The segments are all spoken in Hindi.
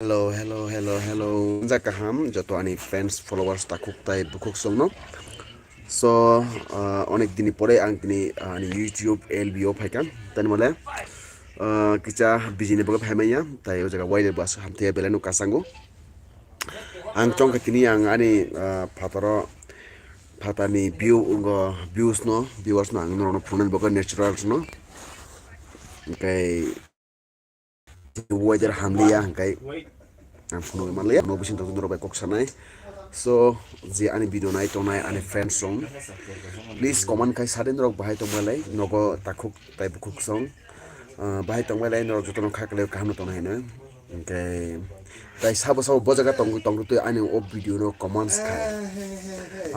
Hello, hello, hello, hello. Sanza kaham, Joto ani fans, followers takuk tai bukuk songno. So, onek dini pore ang dini ani YouTube LBO phaikan. Tani mole, kita bijine bokap hamaya. Tai o jaga wide bas hamte belenu kasango. Ang chong katini ang ani patani views no, viewers no ang no punan bokap naturals no. Kai weather hamliya kai ang puno malia no bisin to duro kok sanai. So je ani video nai to nai ani friend song please comment kai saden rok bahai to malai nogo takuk tai bukuk song bahai to malai no joto no khakle kaham to nai na okay tai sabo bojaga tong to ani o video no comments khai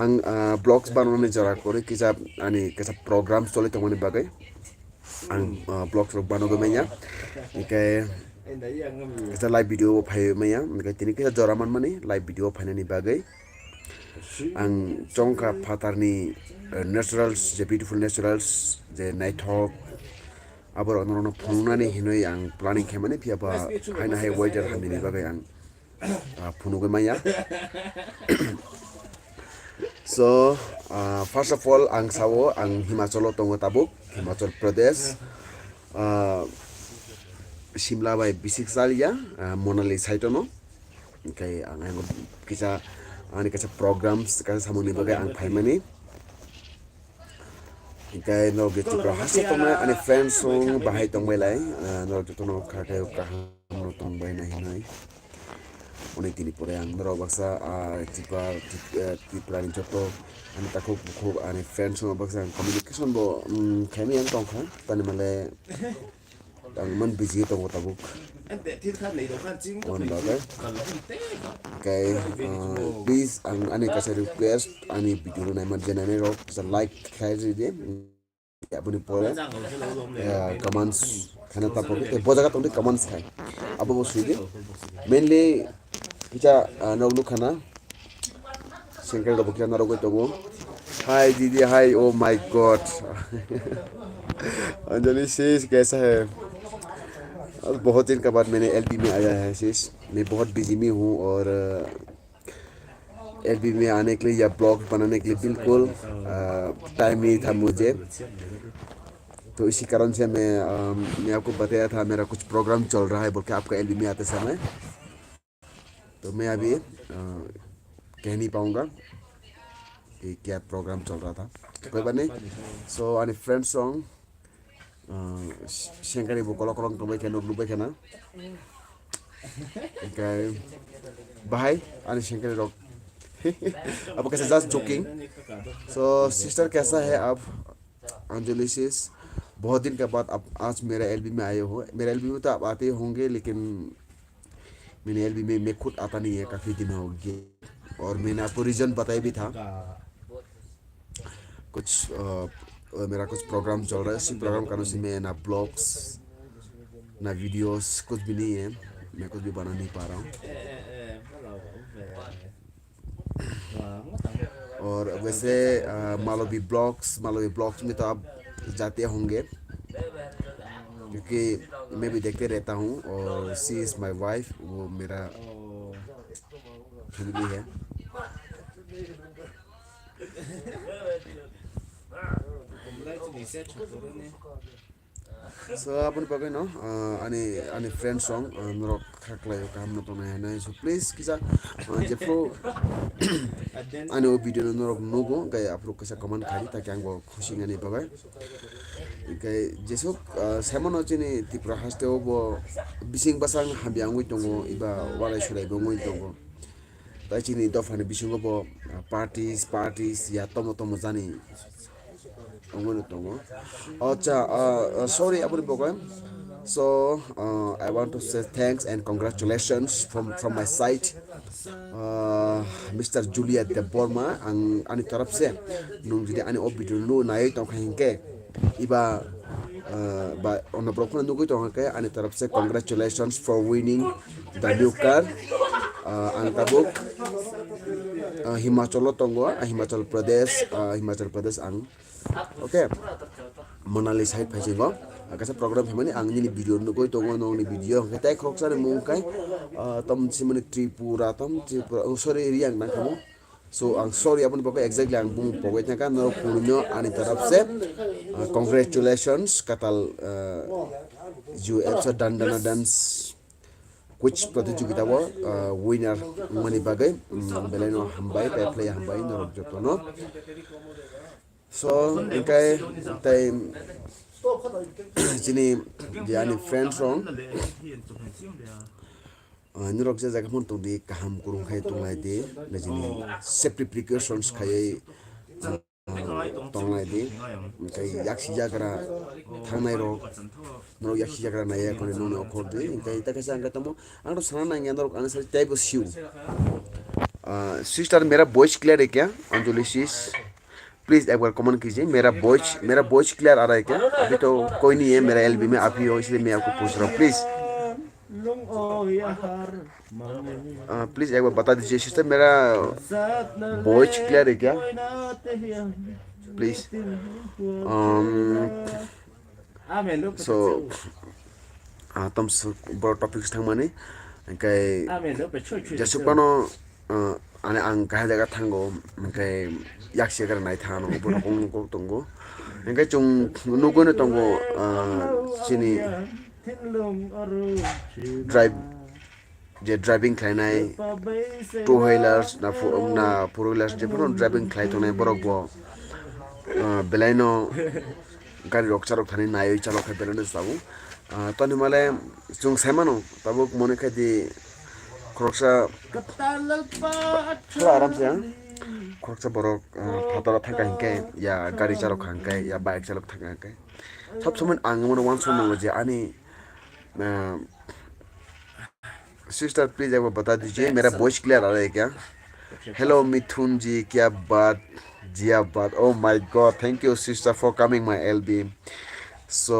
ang blogs banone jara kore kisa ani kisa program chole to mane bagai ang blogs rok banogo menya okay kita live video phai maya mereka tini kita joraman mani live video phai ni bagai ang chongka phatarni naturals je beautiful naturals je night hawk abor ono phunani hinoi ang planning khemani piaba haina hai weather hamini bagai ang phunugo maya so first of all ang sawo ang himachal tongo tabuk himachal pradesh Shimla by bisik salia monali saitono kai ang kisa ani kisa programs kasa samuni bagai ang phaimani kai no get Tiprasa to na ani friends song bahai tong belai no to no khakai kaham no tong bai nahi nai oni tini pore ang no baksa Tiprani Joto ani takuk buku ani friends song baksa communication bo khami ang tong kha tani male ang man busy to tabuk on love okay please ang ani kasi request ani video na man janane ro sa like khairi de ya buni pore ya comments khana ta pore e bojaga tong comments khai abo bo suide mainly kita noglu khana singkel do bokya na ro go to hi didi hi oh my god Anjali शीश कैसा है बहुत दिन के बाद मैंने एलबी में आया है शीश मैं बहुत बिजी में हूँ और एलबी में आने के लिए या ब्लॉग बनाने के लिए बिल्कुल टाइम नहीं था मुझे तो इसी कारण से मैं आपको बताया था मेरा कुछ प्रोग्राम चल रहा है बोल के आपका एलबी में आते समय तो मैं अभी कह नहीं पाऊँगा कि क्या प्रोग्राम चल रहा था कोई बात नहीं सो अनि friend song Sengkari bu kolok to baik no baik na okay bye ani sengkari rok अब कैसे just joking so sister कैसा है आप अंजलि sis बहुत दिन के बाद आप आज मेरा एलबी में आए हो मेरा एलबी में तो आप आते होंगे लेकिन मेरे एलबी में मैं खुद आता नहीं है काफ़ी दिन हो गए और मैंने आपको रीज़न बताया भी था कुछ मेरा कुछ प्रोग्राम चल रहा है इसी प्रोग्राम का उसी में ना ब्लॉग्स ना वीडियोस कुछ भी नहीं है मैं कुछ भी बना नहीं पा रहा हूँ और वैसे मालवी ब्लॉग्स में तो आप जाते होंगे क्योंकि मैं भी देखते रहता हूँ और सी इज़ माई वाइफ वो मेरा फैमिली है so अपन पके no ani friend song norok khaklai kam no to na so please kisa jepro ani o video no norok nogo gai apro kisa comment khali taki ang bo khushi ngani bagai gai jesok semon ochini Tiprasa te obo bising basang hambyang wi tongo iba walai sulai bo ngoi tongo tai chini dofani bising bo parties ya tomo jani sorry aburi bogan so I want to say thanks and congratulations from my side Mr. Juliet de Borma ang ani taraf se nung jidi ani obidu nu nai tong khainke iba ba on brokna nugu tong ke ani taraf se congratulations for winning the new car ang tabuk Himachal tongo Himachal Pradesh ang okay Monali side phasingo kasa program hemani angni video no koi tongo no ni video hetai khoksa ne mung kai tam simani Tripura oh sorry riang na kamu so ang sorry अपन पापा exactly ang bung pogoi thaka no punyo ani taraf se congratulations katal जो एप्स डंडना डांस कुछ प्रतियोगिता वो विनर मनी बागे बेलेनो हमबाई प्ले हमबाई नरक जोतो नो सो इनकाय टाइम जिनी यानी फ्रेंड्स रोंग नरक जे जगह मन तुंदी काम कुरुं खाय तुंगाय दे लेजिनी सेफ्टी प्रिकॉशंस खाय tonglai di kai yaksi jagra thangnai ro no yaksi jagra naya kone nono okhor di kai ta kaisa anga tamo angro sana na ngendor answer type of shoe sister मेरा वॉइस क्लियर है क्या अंजलि sis प्लीज एक बार कमेंट कीजिए मेरा वॉइस क्लियर आ रहा है क्या अभी तो कोई नहीं है मेरा एलबी में आप ही हो इसलिए मैं आपको पूछ रहा हूँ प्लीज प्लीज एक बार बता दीजिए सिस्टर मेरा वॉइस क्लियर है क्या प्लीज सो तम बड़ा टॉपिक्स थांग माने कई जसुपानो आने आं कहा जगह थांगो कई याक्सी अगर नाई थानो बड़ा को तंगो कई चुंग नुको ने तंगो चिनी ड्राइविंग खाइनाय टू व्हीलर्स ना फोर व्हीलर्स जे पुरो ड्राइविंग खाइ तने बरक बो बेलाइनो गाड़ी रक्षा रक थानि नाय चालक खाइ बेलाइनो साबु तनि माले जों साइमानो ताबो मने खाइ दि खरक्सा थोड़ा आराम से खरक्सा बरक फातरा थाका हिंके या गाड़ी चालक हांके या बाइक चालक थाका हिंके सब समय आंग मन वान सम जे आनी सिस्टर प्लीज एक बार बता दीजिए मेरा वॉइस क्लियर आ रहा है क्या हेलो मिथुन जी क्या बात जिया बात oh my God thank you sister for coming my एलबी सो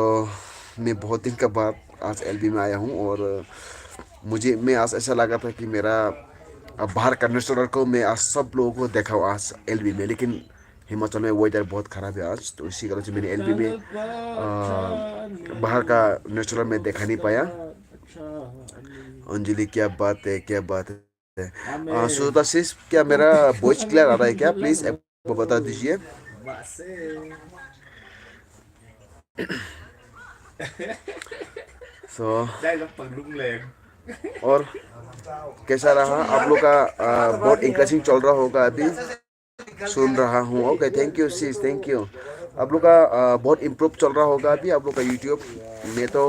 मैं बहुत दिन के बाद आज एलबी में आया हूँ और मैं आज ऐसा लगा था कि मेरा बाहर का नेशनल को मैं आज सब लोगों को देखा हूँ आज एलबी में लेकिन हिमाचल में वेदर बहुत ख़राब है आज तो इसी कारण से मैंने एलबी में बाहर का नेचुरल में देखा नहीं पाया अंजलि क्या बात है सुधा सिस क्या मेरा वॉइस क्लियर आ रहा है क्या प्लीज वो बता दीजिए सो और कैसा रहा आप लोग का बहुत इंटरेस्टिंग चल रहा होगा अभी सुन रहा हूँ okay thank you sis thank you आप लोग का बहुत इम्प्रूव चल रहा होगा अभी आप लोग का यूट्यूब में तो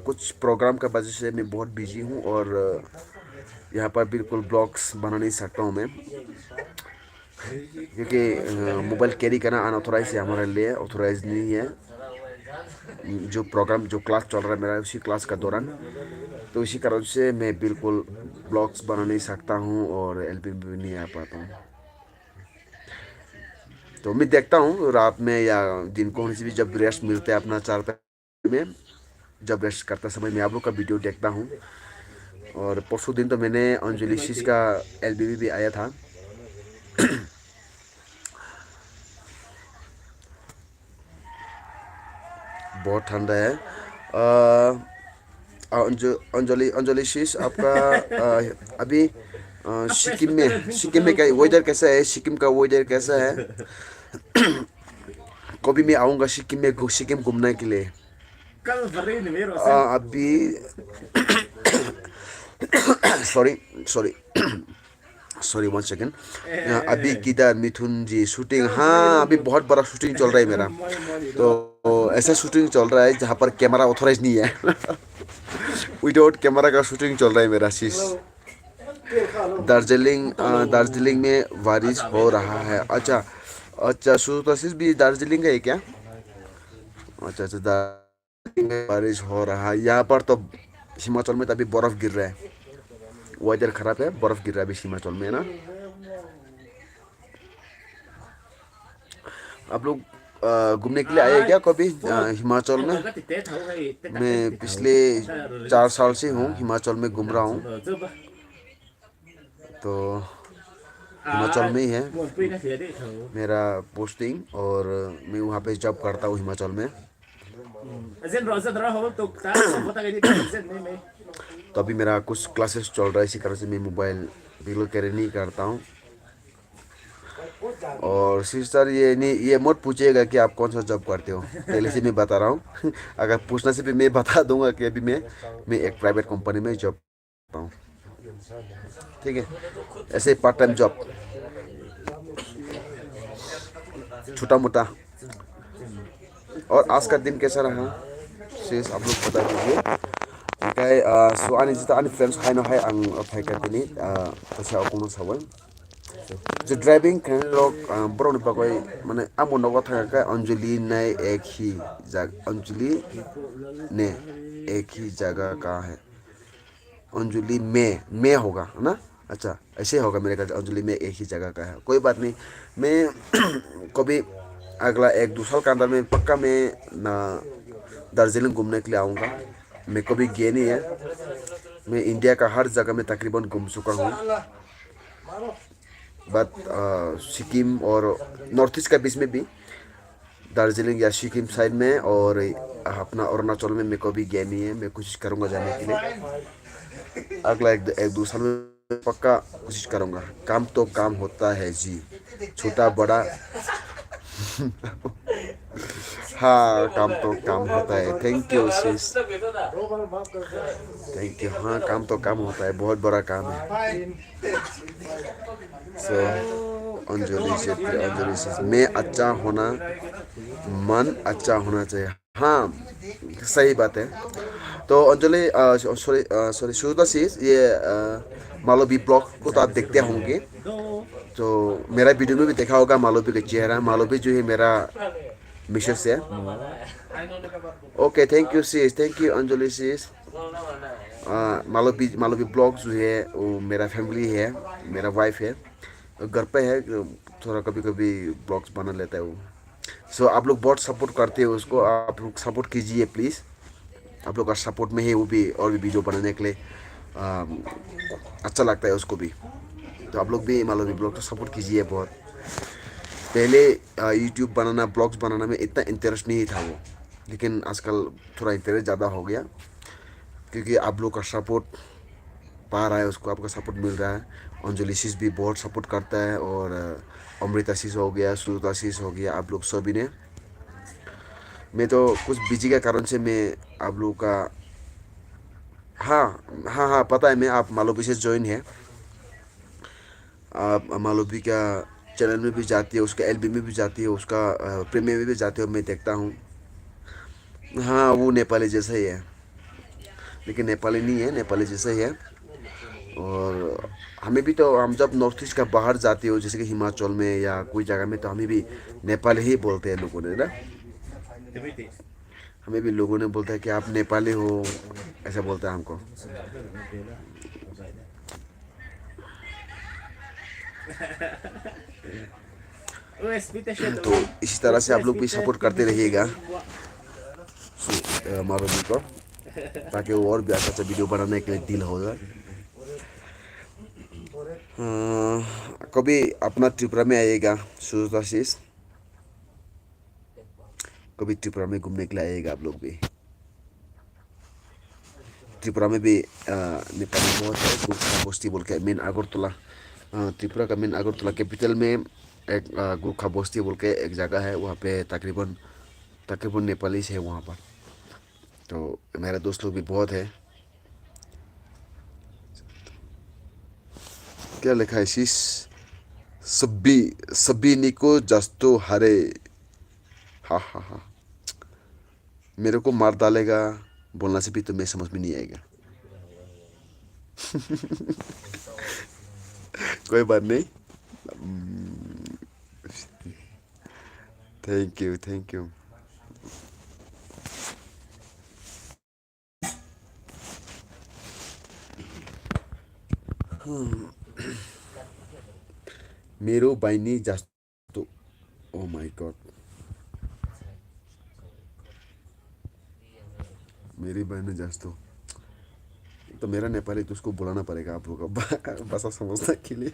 कुछ प्रोग्राम का वजह से मैं बहुत बिजी हूँ और यहाँ पर बिल्कुल ब्लॉग्स बना नहीं सकता हूँ मैं क्योंकि मोबाइल कैरी करना अनऑथोराइज है हमारे लिए ऑथोराइज नहीं है जो प्रोग्राम जो क्लास चल रहा है मेरा उसी क्लास का दौरान तो इसी कारण से मैं बिल्कुल ब्लॉग्स बना नहीं सकता हूँ और एलबी में भी नहीं आ पाता हूँ तो मैं देखता हूँ रात में या दिन को भी जब रेस्ट मिलते हैं अपना 4 में जब रेस्ट करते समय मैं आप लोग का वीडियो देखता हूँ और परसों दिन तो मैंने अंजलि शीश का एलबी भी आया था बहुत ठंडा है अंजलि शीश आपका अभी सिक्किम में क्या वेदर कैसा है सिक्किम का वेदर कैसा है कभी मैं आऊँगा सिक्किम घूमने के लिए अभी सॉरी 1 सेकेंड अभी किधर मिथुन जी शूटिंग हाँ अभी बहुत बड़ा शूटिंग चल रहा है मेरा तो ऐसा शूटिंग चल रहा है जहाँ पर कैमरा ऑथोराइज नहीं है विदाउट कैमरा का शूटिंग चल रहा है मेरा शीश दार्जिलिंग में बारिश हो रहा है अच्छा सुशीष भी दार्जिलिंग का है क्या अच्छा दार्जिलिंग में बारिश हो रहा है यहाँ पर तो हिमाचल में तो अभी बर्फ गिर रहा है वेदर खराब है बर्फ गिर रहा है अभी हिमाचल में ना आप लोग घूमने के लिए आए क्या कभी हिमाचल में मैं पिछले 4 साल से हूँ हिमाचल में घूम रहा हूँ तो हिमाचल में ही है मेरा पोस्टिंग और मैं वहाँ पे जॉब करता हूँ हिमाचल में तो अभी मेरा कुछ क्लासेस चल रहा है, इसी कारण से मैं मोबाइल बिल्कुल कैरी नहीं करता हूँ। और सिस्टर ये नहीं, ये मत पूछिएगा कि आप कौन सा जॉब करते हो, पहले से मैं बता रहा हूँ। अगर पूछना से भी मैं बता दूंगा कि अभी मैं एक प्राइवेट कंपनी में जॉब करता हूँ, ठीक है। ऐसे पार्ट टाइम जॉब, छोटा मोटा। और आज का दिन कैसा रहा सिस, आप लोग बता दीजिए। Okay, so ani jita ani friends haino hai ang phai ka tini tasa akong sawan. जो ड्राइविंग करने लोग बड़ों ने पकोई माने आमों नौका था क्या अंजलि ने एक ही जगह, अंजलि ने एक ही जगह का है, अंजलि में होगा है ना। अच्छा ऐसे होगा मेरे ख्याल, अंजलि में एक ही जगह का है, कोई बात नहीं। मैं कभी अगला 1-2 साल के अंदर में पक्का मैं ना दार्जिलिंग घूमने के लिए आऊँगा। मैं कभी गया नहीं है, मैं इंडिया का हर जगह में तकरीबन घूम चुका हूँ। बट सिक्किम और नॉर्थ ईस्ट के बीच में भी, दार्जिलिंग या सिक्किम साइड में और अपना अरुणाचल में मैं कभी गया नहीं है। मैं कोशिश करूँगा जाने के लिए, अगला 1-2 साल में पक्का कोशिश करूँगा। काम तो काम होता है जी, छोटा बड़ा। हाँ काम तो काम होता है, thank you sis, thank you. हाँ काम तो काम होता है, बहुत बड़ा काम है। सो अंजलि क्षेत्री, अंजलि सिस, मैं अच्छा होना, मन अच्छा होना चाहिए। हाँ सही बात है। तो अंजलि सॉरी सॉरी सुधा सिस, ये मालवी ब्लॉग को तो आप देखते होंगे, तो मेरा वीडियो में भी देखा होगा मालवी का चेहरा। मालवी जो है मेरा मिसेस है। Okay thank you sis, thank you Anjali sis. Malvi Malvi blog जो है वो मेरा फैमिली है, मेरा वाइफ है, घर पे है, थोड़ा कभी कभी ब्लॉग्स बना लेता है वो। सो आप लोग बहुत सपोर्ट करते हो उसको, आप लोग सपोर्ट कीजिए प्लीज़। आप लोग का सपोर्ट में ही वो भी और भी वीडियो बनाने के लिए अच्छा लगता है उसको भी। तो आप लोग भी मालवी ब्लॉग को सपोर्ट कीजिए बहुत। पहले यूट्यूब बनाना, ब्लॉग्स बनाना में इतना इंटरेस्ट नहीं था वो, लेकिन आजकल थोड़ा इंटरेस्ट ज़्यादा हो गया, क्योंकि आप लोग का सपोर्ट पा रहा है उसको, आपका सपोर्ट मिल रहा है। अंजलि शीश भी बहुत सपोर्ट करता है, और अमृता शीश हो गया, सुरुता शीश हो गया, आप लोग सभी ने। मैं तो कुछ बिजी के कारण से मैं आप लोग का, हाँ हाँ हाँ पता है, मैं आप मालवी से ज्वाइन है, आप मालवी का चैनल में भी जाती है, उसका एलबी में भी जाती है, उसका प्रीमियम में भी जाती है, मैं देखता हूँ। हाँ वो नेपाली जैसा ही है, लेकिन नेपाली नहीं है, नेपाली जैसा ही है। और हमें भी तो, हम जब नॉर्थ ईस्ट का बाहर जाते हो जैसे कि हिमाचल में या कोई जगह में, तो हमें भी नेपाली ही बोलते हैं लोगों ने ना। हमें भी लोगों ने बोलता है कि आप नेपाली हो, ऐसा बोलता है हमको। तो इसी तरह से आप लोग भी सपोर्ट करते रहिएगा मारुति को, ताकि वो और भी अच्छा अच्छा वीडियो बनाने के लिए दिल होगा। कभी अपना त्रिपुरा में आइएगा सुजाशीष, कभी त्रिपुरा में घूमने के लिए आइएगा आप लोग भी। त्रिपुरा में भी नेपाली बहुत है, गोर्खा बस्ती बोल के, मेन अगरतला, त्रिपुरा का मेन अगरतला कैपिटल में एक गोर्खा बस्ती बोल के एक जगह है, वहाँ पे तकरीबन तकरीबन नेपाली है वहाँ पर। तो मेरे दोस्त लोग भी बहुत है। क्या लिखा है शीश, सब्बी सब्बी निको जस्तो हरे, हाँ हाँ हाँ, मेरे को मार डालेगा बोलना से भी तुम्हें समझ में नहीं आएगा। कोई बात नहीं, थैंक यू थैंक यू। मेरो बहिनी जस्तो, ओ माय गॉड, मेरी बहन जस्तो, तो मेरा नेपाली तो उसको बुलाना पड़ेगा आप लोगों का भाषा समझने के लिए।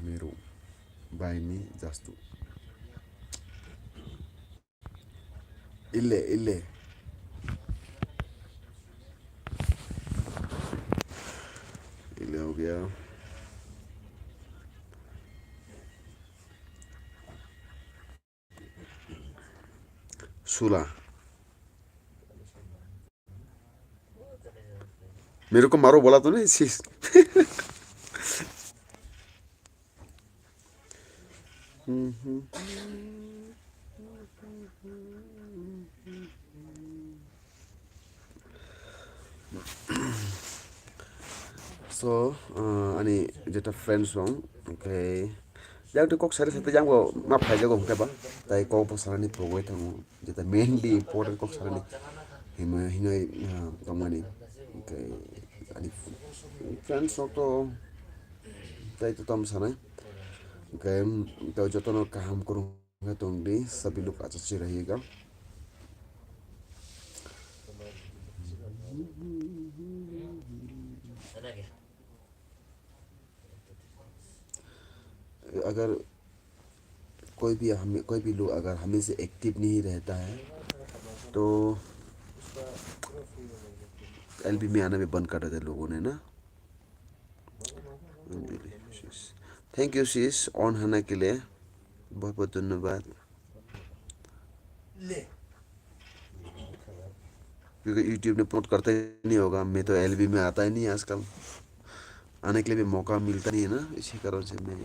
मेरो Baini jastu. Ille. Ille हो गया. Sula. मेरे को मारो बोला तो नहीं शीश. So, ani jeta friend song, okay. Yang tu kok sari satu yang gua map aja gua mungkin ba. Tapi kok pasal ni provide tangu jeta mainly important kok sari ni. Hina kamani. Okay. Ani friend song to tapi itu tom sana. Okay. तो जो तो ना काम करूँगा तो भी सभी लोग अच्छे से रहिएगा. अगर कोई भी लोग अगर हमें से एक्टिव नहीं रहता है तो एलबी में आना भी बंद कर देते लोगों ने ना. थैंक यू शीश ऑन होने के लिए बहुत बहुत धन्यवाद. क्योंकि यूट्यूब ने प्रमोट करता ही नहीं होगा. मैं तो एलबी में आता ही नहीं आजकल. आने के लिए भी मौका मिलता नहीं है ना. इसी कारण से मैं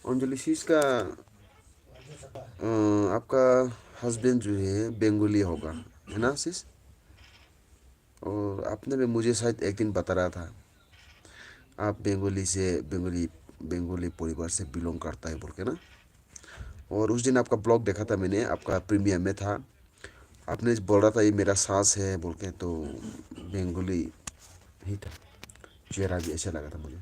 अंजलि शीश का आपका हस्बैंड जो है बंगाली होगा है ना शीश. और आपने भी मुझे शायद एक दिन बता रहा था आप बंगाली परिवार से बिलोंग करता है बोल के ना. और उस दिन आपका ब्लॉग देखा था मैंने. आपका प्रीमियर में था. आपने बोल रहा था ये मेरा सास है बोल के. तो बंगाली ही था. चेहरा भी ऐसा लगा था मुझे.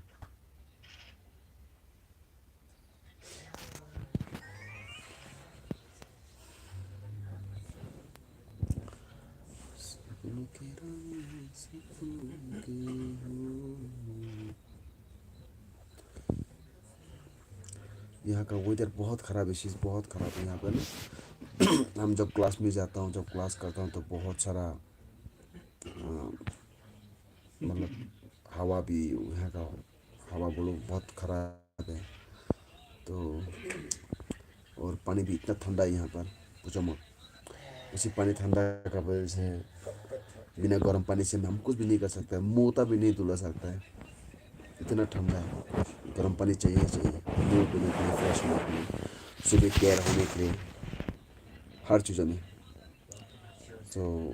यहाँ का वेदर बहुत ख़राब है. चीज़ बहुत ख़राब है यहाँ पर ना. हम जब क्लास में जाता हूँ जब क्लास करता हूँ तो बहुत सारा मतलब हवा भी यहाँ का हवा बोलो बहुत ख़राब है. तो और पानी भी इतना ठंडा है यहाँ पर पूछो मत. उसी पानी ठंडा का वजह से बिना गर्म पानी से हम कुछ भी नहीं कर सकते. मोता भी नहीं धुला सकता है. इतना ठंडा है. गर्म पानी चाहिए मुँह धोने के लिए फ्रेश होने के लिए सुबह केयर होने के लिए हर चीज़ों में. तो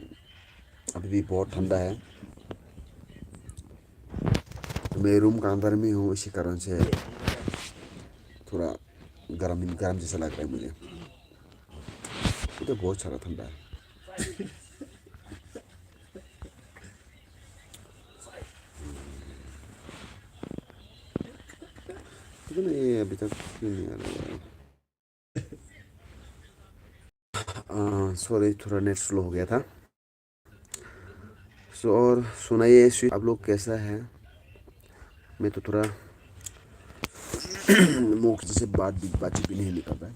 अभी भी बहुत ठंडा है. तो मैं रूम का अंदर में हूँ इसी कारण से थोड़ा गर्म जैसा लग रहा है मुझे. तो बहुत सारा ठंडा है. तो नहीं अभी तक क्यों नहीं आ रहा. सॉरी थोड़ा नेट स्लो हो गया था. सो और सुनाइए आप लोग कैसा है. मैं तो थोड़ा मुख से बातचीत भी नहीं निकल रहा है.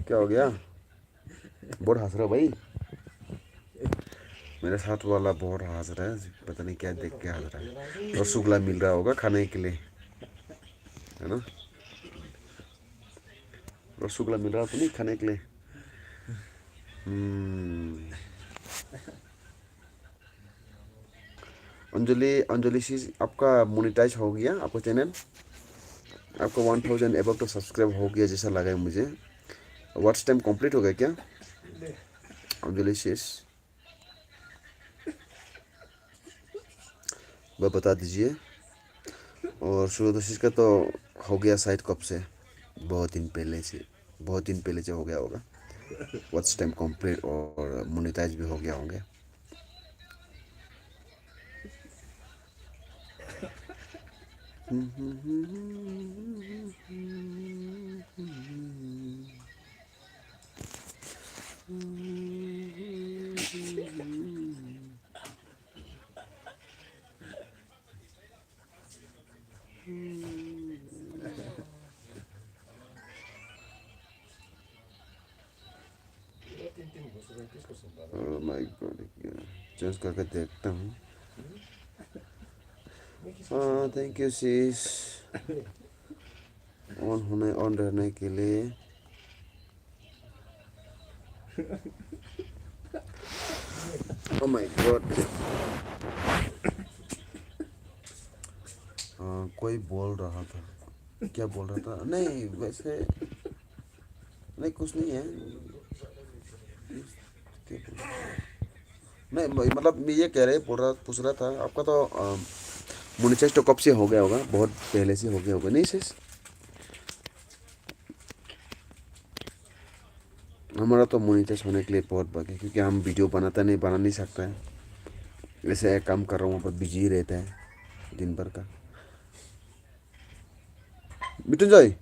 क्या हो गया. बहुत हंस रहा हो भाई. मेरे साथ वाला बहुत हंस रहा है. पता नहीं क्या देख के हंस रहा है. रसगुल्ला मिल रहा होगा खाने के लिए है ना. रसगुल्ला मिल रहा तो नहीं खाने के लिए. अंजलि सी आपका मोनेटाइज हो गया आपका चैनल. आपका 1000 एबव तो सब्सक्राइब हो गया जैसा लगा है मुझे. व्हाट्स टाइम कंप्लीट हो गया क्या अंजलि शीश. वह बता दीजिए. और सूर्यदोषिस का तो हो गया शायद कब से. बहुत दिन पहले से हो गया होगा. व्हाट्स टाइम कंप्लीट और मोनेटाइज भी हो गया होंगे. Oh my god, चेंज करके देखता हूँ. Thank you sis. ऑन रहने के लिए. Oh my god. कोई बोल रहा था. क्या बोल रहा था? नहीं वैसे नहीं, कुछ नहीं है. नहीं मतलब मैं ये कह रहे पूछ रहा था आपका तो मोनेटाइज तो कब से हो गया होगा, बहुत पहले से हो गया होगा नहीं सिस? हमारा तो मोनेटाइज होने के लिए बहुत बाकी है, क्योंकि हम वीडियो बना नहीं सकता है. वैसे एक काम कर रहा हूँ पर बिजी ही रहता है दिन भर का. मिथुन भाई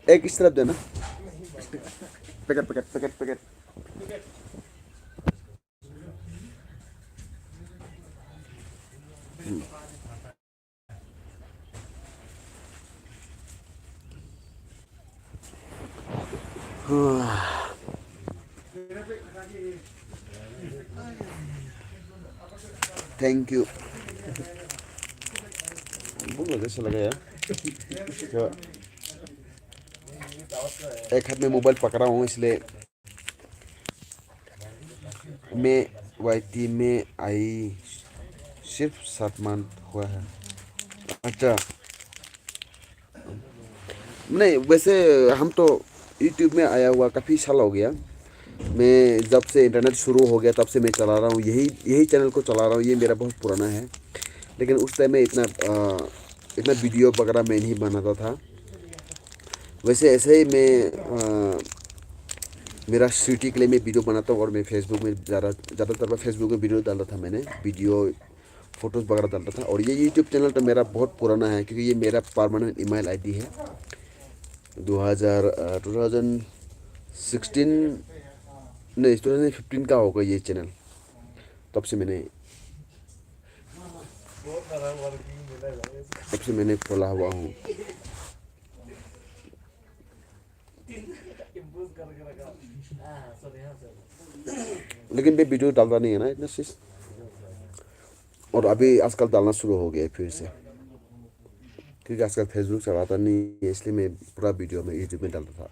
एक इस तरफ देना. पैकेट. Thank you. बहुत अच्छा लगा यार. एक हाथ में मोबाइल पकड़ा हूँ इसलिए. मैं वाईटी में आई सिर्फ 7 मंथ हुआ है. अच्छा नहीं वैसे हम तो यूट्यूब में आया हुआ काफ़ी साल हो गया. मैं जब से इंटरनेट शुरू हो गया तब से मैं चला रहा हूँ, यही चैनल को चला रहा हूँ. ये मेरा बहुत पुराना है, लेकिन उस टाइम में इतना वीडियो वगैरह मैं नहीं बनाता था. वैसे ऐसे ही मैं मेरा सिटी के लिए मैं वीडियो बनाता हूँ और मैं फेसबुक में ज़्यादातर मैं फेसबुक में वीडियो डालता था. मैंने वीडियो फ़ोटोज़ वगैरह डालता था. और ये यूट्यूब चैनल तो मेरा बहुत पुराना है, क्योंकि ये मेरा परमानेंट ईमेल आईडी है. 2016 नहीं 2015 का होगा ये चैनल. तब से मैंने खोला हुआ हूँ. लेकिन मैं वीडियो डालता नहीं है ना इतना सिस. और अभी आजकल डालना शुरू हो गया फिर से, क्योंकि आजकल फेसबुक चलाता नहीं है, इसलिए मैं पूरा वीडियो में यूट्यूब में डालता था.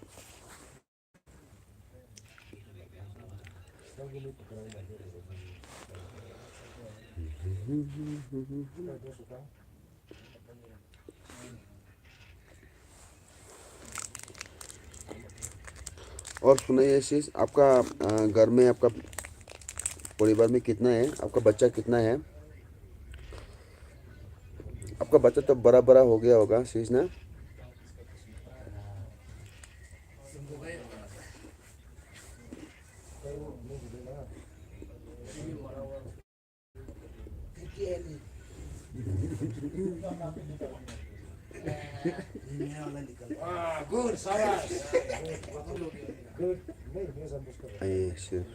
और सुनिए शीश, आपका घर में आपका परिवार में कितना है? आपका बच्चा कितना है? आपका बच्चा तो बड़ा हो गया होगा शीश ना? ये सिर्फ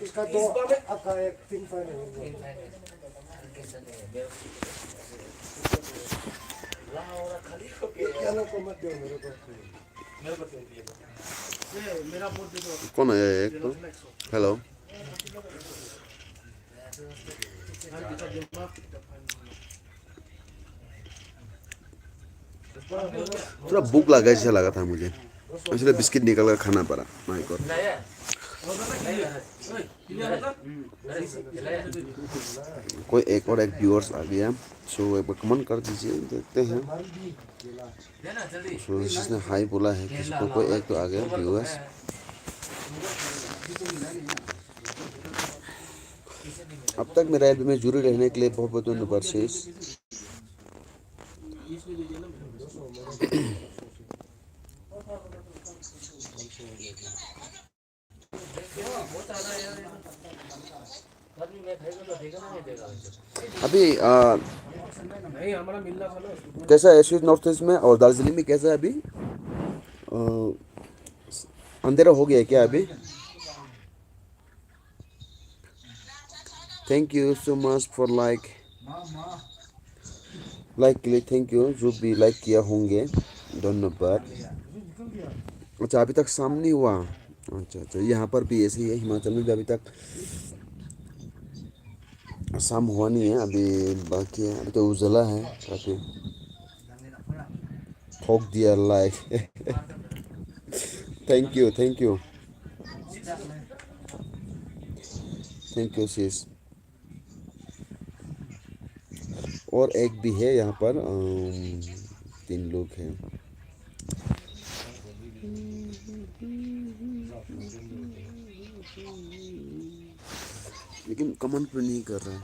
इसका तो आपका एक 3 फाइनल कौन है एक तो? हेलो थोड़ा भूख लगा जैसा लगा था मुझे, इसलिए बिस्किट निकल कर खाना पड़ा. My God. कोई एक और एक व्यूअर्स आ गया, सो एक बार कमेंट कर दीजिए, देखते हैं। सो जिसने हाई बोला है किसी को, कोई एक तो आ गया व्यूअर्स। अब तक मेरा एल्बम में जुड़े रहने के लिए बहुत बहुत धन्यवाद शेष। अभी कैसा है इस नॉर्थ ईस्ट में और दार्जिलिंग में कैसा है अभी? अंधेरा हो गया है क्या अभी? Thank you so much for like के लिए थैंक यू, जो भी लाइक किया होंगे धन्यवाद। अच्छा अभी तक शाम नहीं हुआ? अच्छा यहाँ पर भी ऐसे ही है, हिमाचल में भी अभी तक शाम हुआ नहीं है, अभी बाकी है, अभी तो उजला है काफी। ठोक दिया लाइक। थैंक यू शीश। और एक भी है यहाँ पर, 3 लोग हैं। लेकिन कमेंट भी नहीं कर रहा है।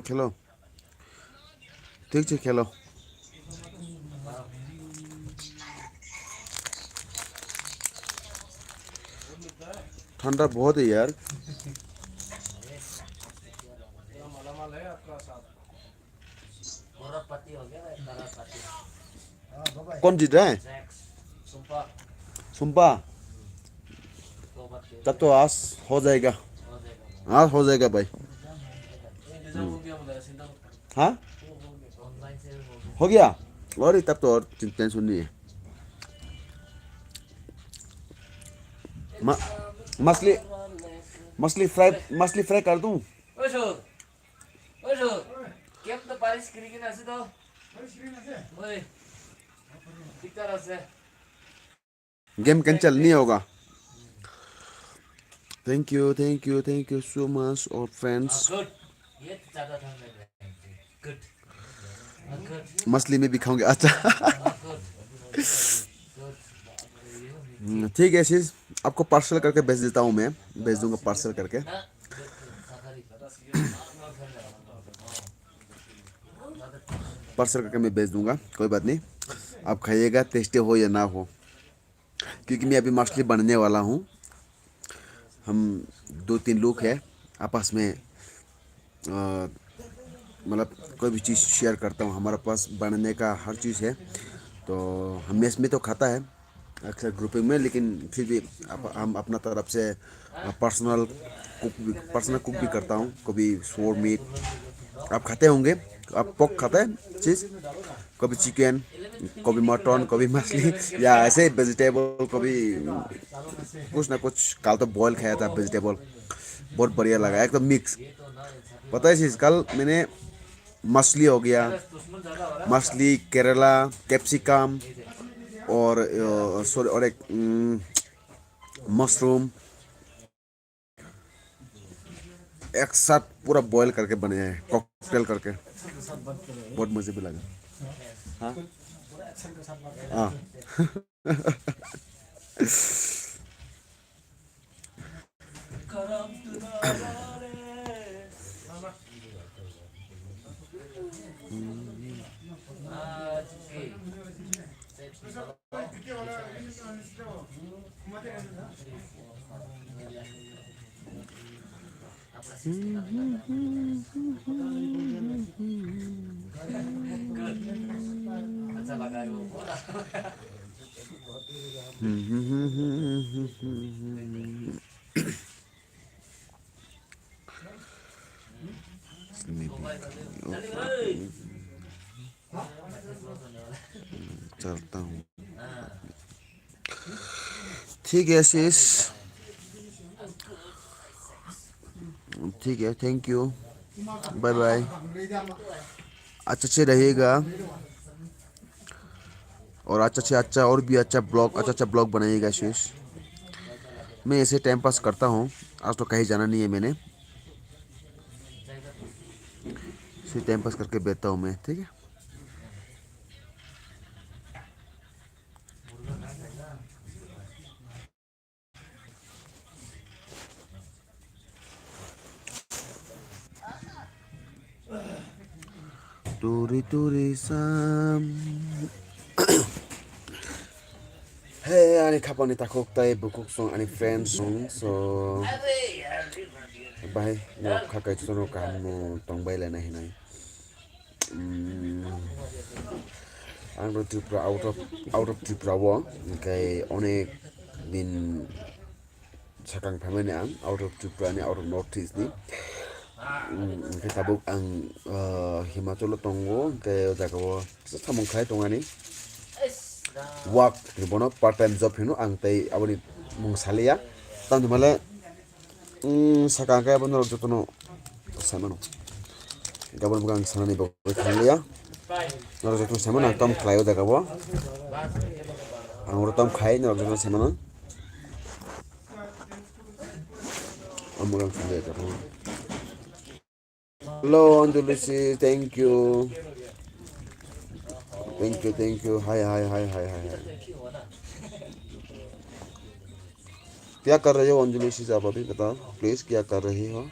खेलो ठीक से खेलो। ठंडा बहुत है यार। कौन जीत रहा है? सुम्पा। तब तो आज हो जाएगा, आज हो जाएगा भाई। हाँ हो गया, और तब तो और टेंशन नहीं है। मछली फ्राई कर दूं? गेम कैंसिल नहीं होगा। थैंक यू सो मच और फ्रेंड्स। मछली में भी खाऊंगे, अच्छा। ठीक है शीश, आपको पार्सल करके भेज देता हूँ, मैं भेज दूंगा पार्सल करके। पार्सल करके मैं भेज दूंगा, कोई बात नहीं। आप खाइएगा, टेस्टी हो या ना हो, क्योंकि मैं अभी मछली बनने वाला हूँ। हम 2-3 लोग हैं आपस में, मतलब कोई भी चीज़ शेयर करता हूँ, हमारे पास बनने का हर चीज़ है। तो हम मेस में तो खाता है अक्सर ग्रुपिंग में, लेकिन फिर भी हम अपना तरफ से पर्सनल कुक भी करता हूँ। कभी सोर मीट आप खाते होंगे, आप पोक खाते हैं चीज़, कभी चिकन, कभी मटन, कभी मछली, या ऐसे वेजिटेबल, कभी कुछ ना कुछ। कल तो बॉयल खाया था वेजिटेबल, बहुत बढ़िया लगा, एकदम मिक्स। पता है चीज़, कल मैंने मछली हो गया, मछली, केरला, कैप्सिकम और एक मशरूम एक साथ पूरा बॉयल करके बने हैं, कॉकटेल करके, बहुत मजे भी लगा। हाँ हाँ। चलता हूँ ठीक है sis ठीक है थैंक यू बाय बाय अच्छे से रहिएगा और अच्छा और भी अच्छा ब्लॉग बनाइएगा sis मैं ऐसे टाइम पास करता हूँ आज तो कहीं जाना नहीं है मैंने सिर्फ टाइम पास करके बैठता हूँ मैं ठीक है Turi turi sam. Hey, ani kapan ita kok tay bukuk song ani friend song so. Bye, no kakai tu no kan mo tong bay lena hinay. Ang ro Tripura out of Tripura wo kay onek din sakang pamene ang out of Tripura ni out of North East ni. Kay tabuk ang Himachal tongo kay jagawo sa samong khay tongani. Work ribono part time job hino ang tay aboni mung salia tan mala sakang kay abono joto no samano gabon bugang sanani bo khalia no joto samana tom khlayo da gabo ang tom khai no joto samana amugang khalia da gabo hello Anjulusi thank you hi क्या कर रहे हो अंजलि सी आप अभी बताओ प्लीज क्या कर रही हो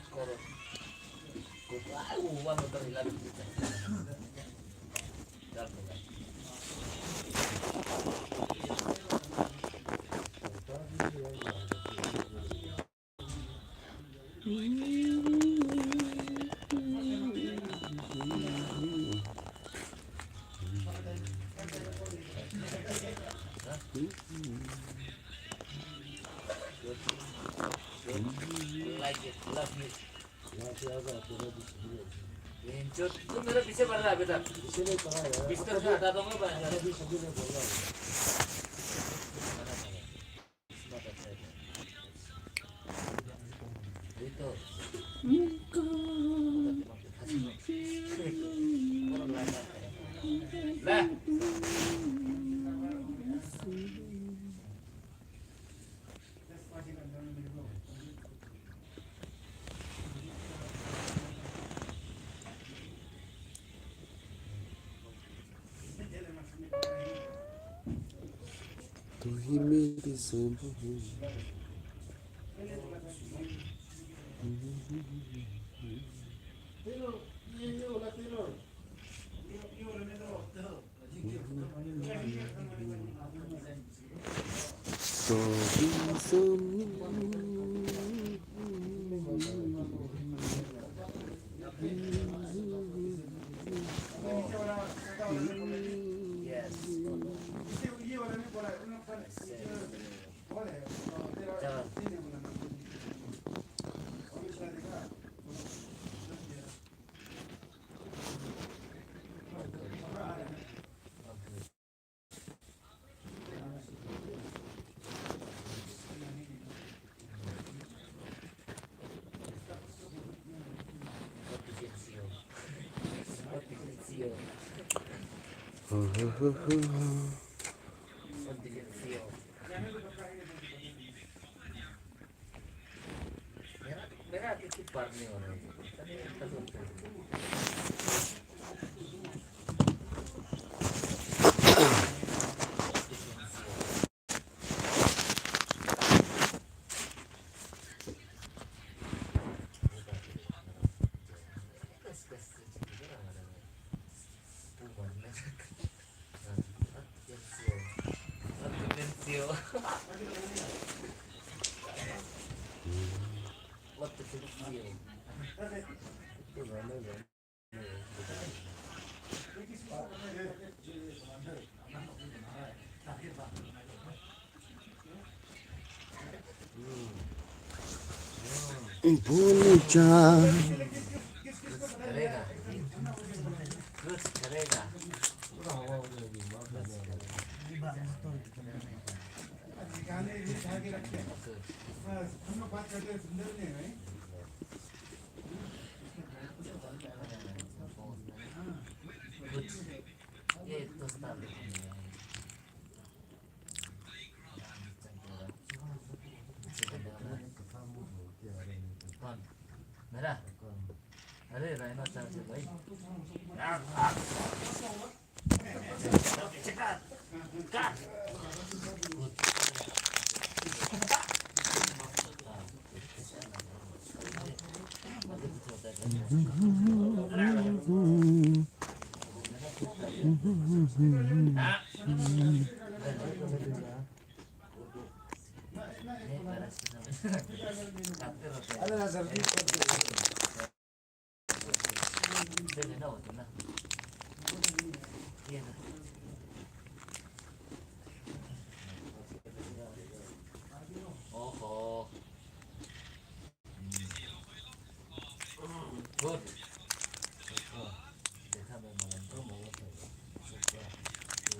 तुम मेरे पीछे पड़ रहा है बेटा बिस्तर में हटा दूंगा तू ही मेरी सब मेरा किसी पार नहीं हो रहा है भूल जा करेगा कुछ करेगा ये तो स्टार्ट कौन मेरा अरे रहना चाहिए भाई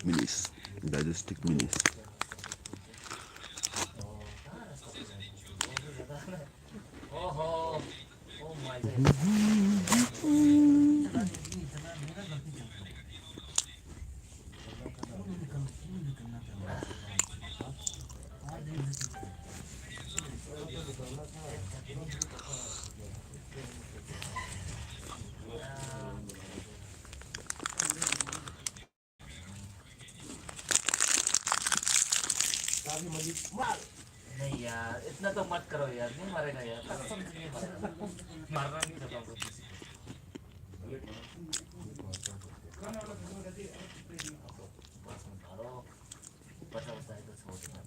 minis, digestic minis. Oh my god. नहीं यार इतना तो मत करो यार नहीं मरेगा यार कसम से नहीं मरेगा मारना नहीं चाहता हूँ किसी बस में मारो पता होता है तो छोड़ देना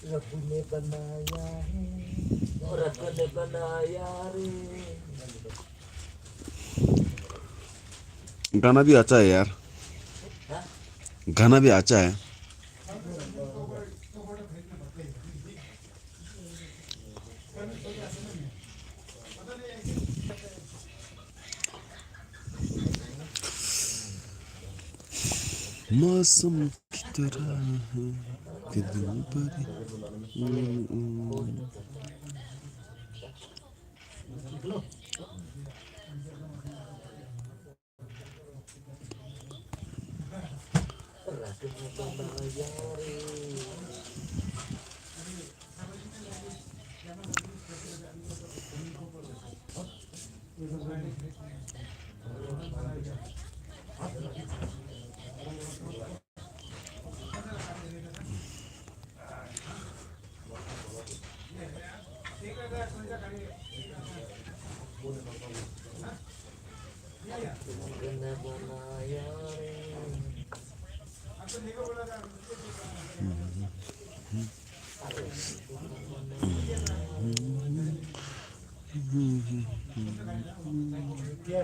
रब ने बनाया है और रब ने बनाया रे गाना भी अच्छा है यार, गाना भी अच्छा है। मौसम की तरह है कि दिल पर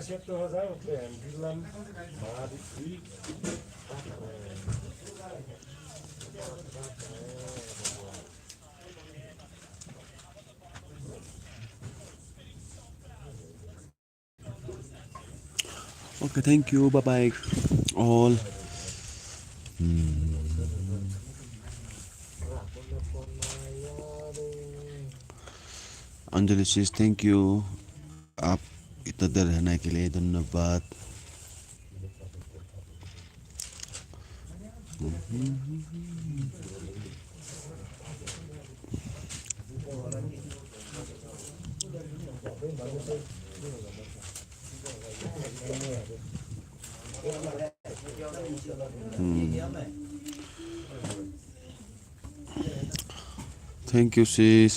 Siap tuh saya, bilang mari. Okay, thank you. Bye bye all. Anjali sis, thank you. आप इतना देर रहने के लिए धन्यवाद. Thank you sis.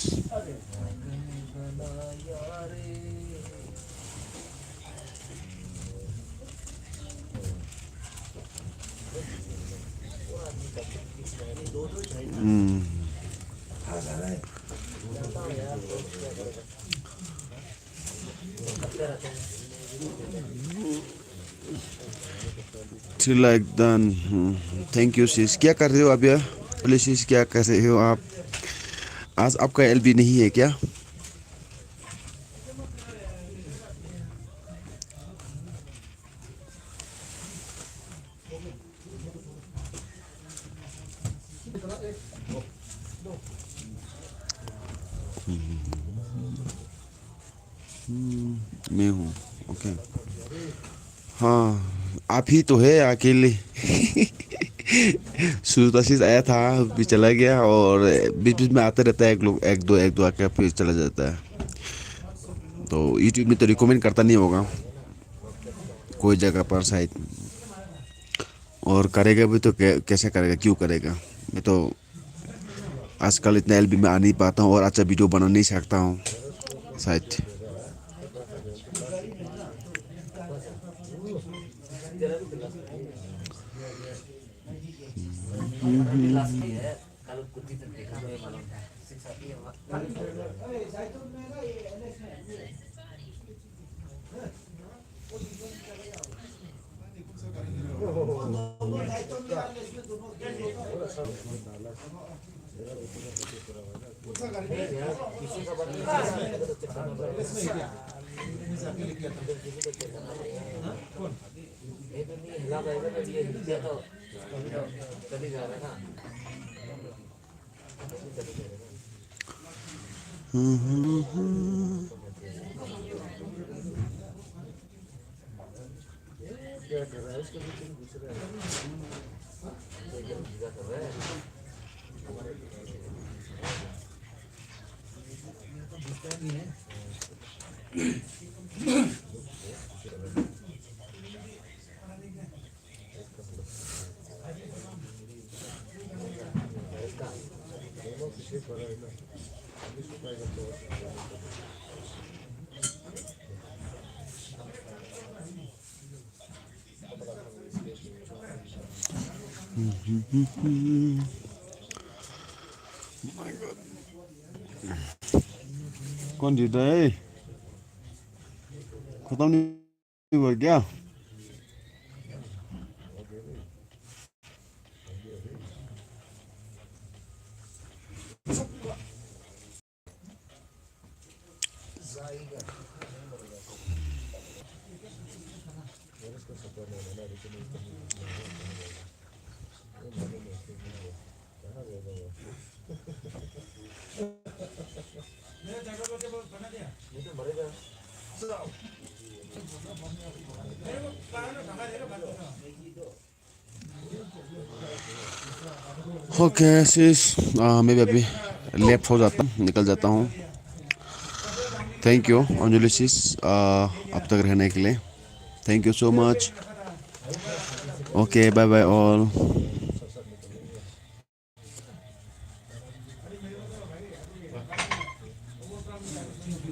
Till like done. Thank you sis. क्या कर रहे हो आप यार? प्लीज sis क्या कर रहे हो आप? आज आपका एलबी नहीं है क्या? मैं हूँ. ओके. हाँ आप ही तो है अकेले. सुताशीष आया था भी चला गया और बीच बीच में आते रहता है एक दो आके फिर चला जाता है. तो यूट्यूब में तो रिकमेंड करता नहीं होगा कोई जगह पर शायद. और करेगा भी तो कैसे करेगा, क्यों करेगा. मैं तो आजकल इतना एलबी में आ नहीं पाता हूँ और अच्छा वीडियो बना नहीं सकता हूँ शायद. कौन जीता है? खत्म नहीं हुआ क्या? ओके sis, मैं भी अभी लेफ्ट हो जाता हूँ, निकल जाता हूँ. थैंक यू अंजलि sis अब तक रहने के लिए. Thank you so much. Okay bye bye all.